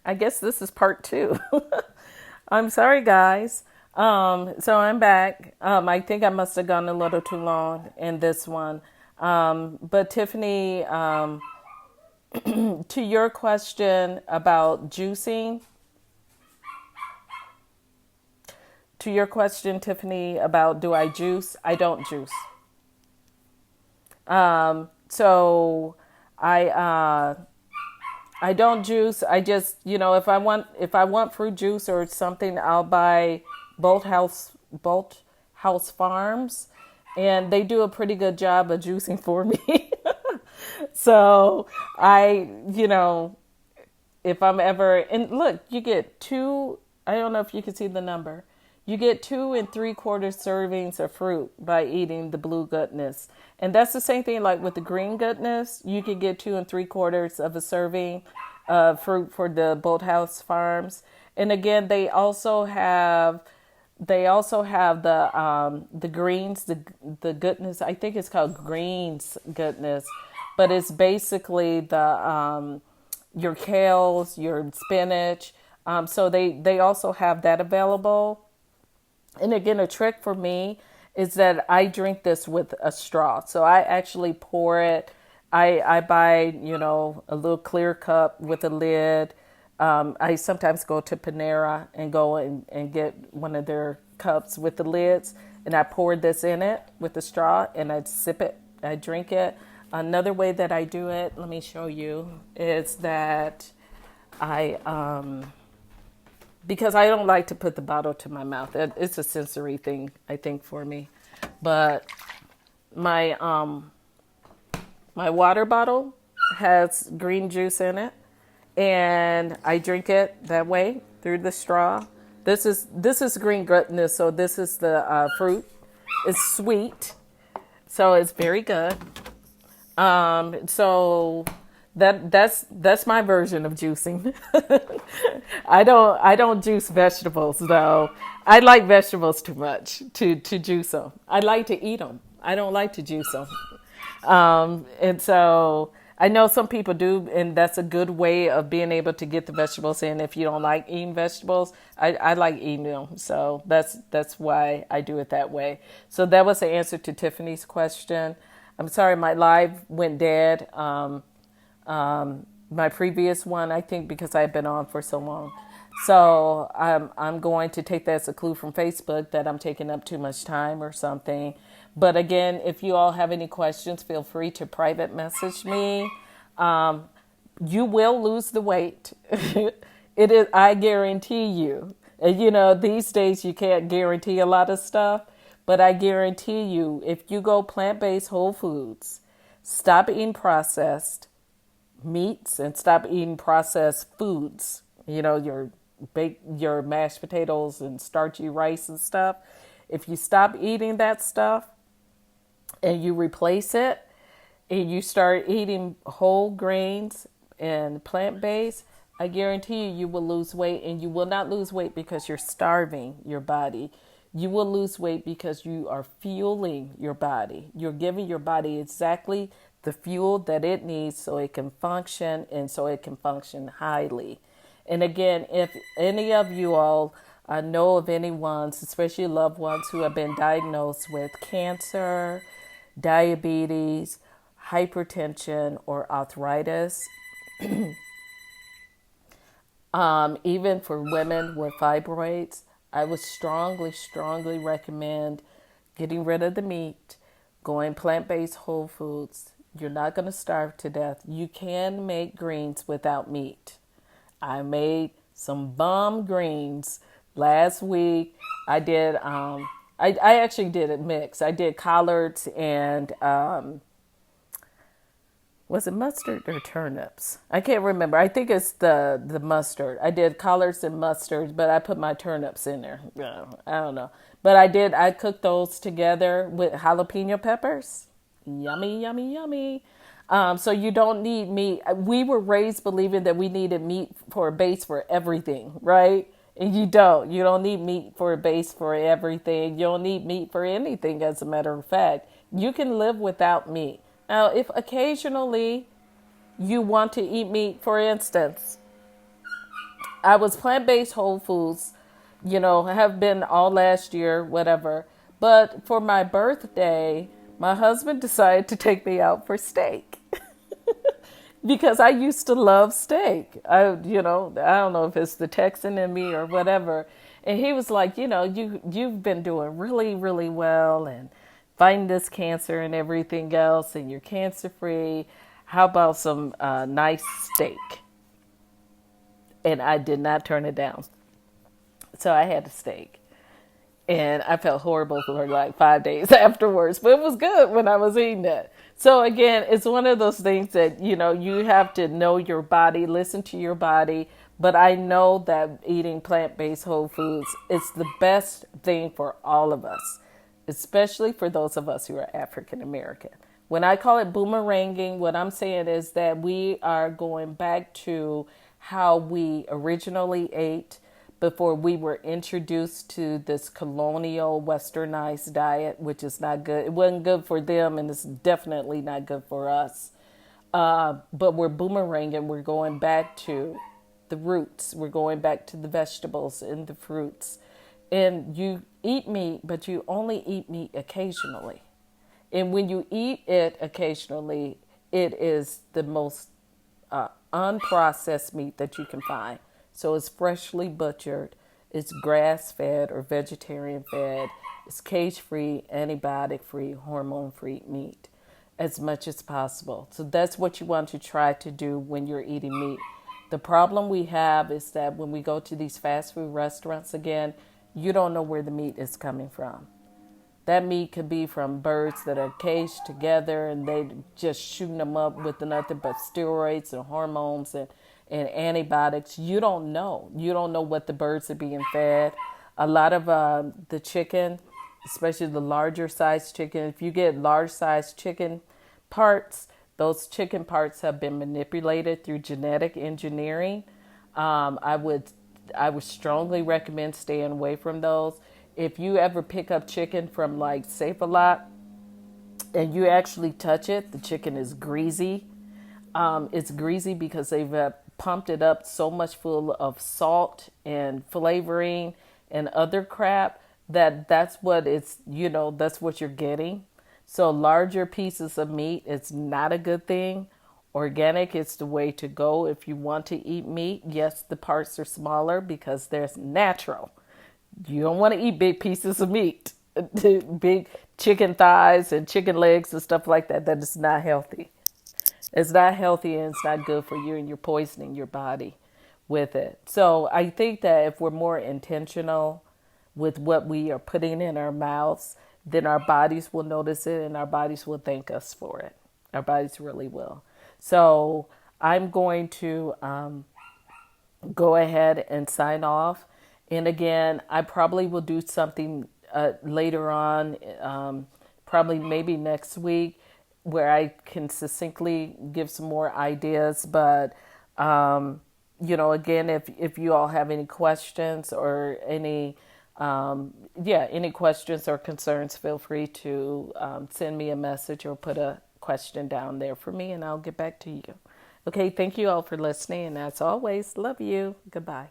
I guess this is part two. I'm sorry, guys. So I'm back. I think I must have gone a little too long in this one. But Tiffany, to your question about juicing, to your question, Tiffany, about do I juice? I don't juice. So I don't juice. I just, if I want fruit juice or something, I'll buy Bolt House Farms, and they do a pretty good job of juicing for me. So I, if I'm ever, and look, you get two, I don't know if you can see the number. You get 2 3/4 servings of fruit by eating the blue goodness. And that's the same thing like with the green goodness. You can get 2 3/4 of a serving of fruit for the Bolthouse Farms. And again, they also have the greens, the goodness. I think it's called greens goodness, but it's basically the your kales, your spinach. So they also have that available. And again, a trick for me is that I drink this with a straw. So I actually pour it. I buy, a little clear cup with a lid. I sometimes go to Panera and go and get one of their cups with the lids. And I pour this in it with a straw and I sip it. I drink it. Another way that I do it, let me show you, is that I because I don't like to put the bottle to my mouth. It's a sensory thing, I think, for me. But my my water bottle has green juice in it, and I drink it that way through the straw. This is green goodness, so this is the fruit. It's sweet, so it's very good. So that's my version of juicing. I don't juice vegetables though. I like vegetables too much to juice them. I like to eat them. I don't like to juice them. And so I know some people do, and that's a good way of being able to get the vegetables in. If you don't like eating vegetables, I like eating them. So that's why I do it that way. So that was the answer to Tiffany's question. I'm sorry, my live went dead. My previous one, I think, because I've been on for so long. So I'm going to take that as a clue from Facebook that I'm taking up too much time or something. But again, if you all have any questions, feel free to private message me. You will lose the weight. It is, I guarantee you. And these days you can't guarantee a lot of stuff, but I guarantee you, if you go plant-based whole foods, stop eating processed meats and stop eating processed foods, your mashed potatoes and starchy rice and stuff. If you stop eating that stuff and you replace it and you start eating whole grains and plant-based, I guarantee you will lose weight. And you will not lose weight because you're starving your body. You will lose weight because you are fueling your body. You're giving your body exactly the fuel that it needs so it can function and so it can function highly. And again, if any of you all know of anyone, especially loved ones, who have been diagnosed with cancer, diabetes, hypertension, or arthritis, even for women with fibroids, I would strongly, strongly recommend getting rid of the meat, going plant-based whole foods. You're not going to starve to death. You can make greens without meat. I made some bomb greens last week. I did, I actually did it mixed. I did collards and, was it mustard or turnips? I can't remember. I think it's the mustard. I did collards and mustard, but I put my turnips in there. I don't know. But I cooked those together with jalapeno peppers. Yummy, yummy, yummy. So you don't need meat. We were raised believing that we needed meat for a base for everything, right? And you don't. You don't need meat for a base for everything. You don't need meat for anything, as a matter of fact. You can live without meat. Now, if occasionally you want to eat meat, for instance, I was plant-based whole foods, have been all last year, whatever. But for my birthday, my husband decided to take me out for steak because I used to love steak. I don't know if it's the Texan in me or whatever. And he was like, you've been doing really, really well and fighting this cancer and everything else, and you're cancer free. How about some nice steak? And I did not turn it down. So I had a steak. And I felt horrible for like 5 days afterwards, but it was good when I was eating it. So again, it's one of those things that, you have to know your body, listen to your body. But I know that eating plant-based whole foods is the best thing for all of us, especially for those of us who are African American. When I call it boomeranging, what I'm saying is that we are going back to how we originally ate before we were introduced to this colonial westernized diet, which is not good. It wasn't good for them, and it's definitely not good for us. But we're boomeranging. We're going back to the roots. We're going back to the vegetables and the fruits. And you eat meat, but you only eat meat occasionally. And when you eat it occasionally, it is the most unprocessed meat that you can find. So it's freshly butchered, it's grass-fed or vegetarian-fed, it's cage-free, antibiotic-free, hormone-free meat as much as possible. So that's what you want to try to do when you're eating meat. The problem we have is that when we go to these fast food restaurants again, you don't know where the meat is coming from. That meat could be from birds that are caged together and they just shooting them up with nothing but steroids and hormones and antibiotics. You don't know. You don't know what the birds are being fed. A lot of the chicken, especially the larger size chicken, if you get large size chicken parts, those chicken parts have been manipulated through genetic engineering. I would strongly recommend staying away from those. If you ever pick up chicken from like Save-A-Lot and you actually touch it, the chicken is greasy. It's greasy because they've pumped it up so much full of salt and flavoring and other crap that's what that's what you're getting. So larger pieces of meat, it's not a good thing. Organic is the way to go if you want to eat meat. Yes, the parts are smaller because there's natural. You don't want to eat big pieces of meat, big chicken thighs and chicken legs and stuff like that. That is not healthy. It's not healthy and it's not good for you, and you're poisoning your body with it. So I think that if we're more intentional with what we are putting in our mouths, then our bodies will notice it and our bodies will thank us for it. Our bodies really will. So I'm going to go ahead and sign off. And again, I probably will do something later on, probably maybe next week, where I can succinctly give some more ideas. But, again, if you all have any questions or any questions or concerns, feel free to send me a message or put a question down there for me and I'll get back to you. Okay, thank you all for listening. And as always, love you. Goodbye.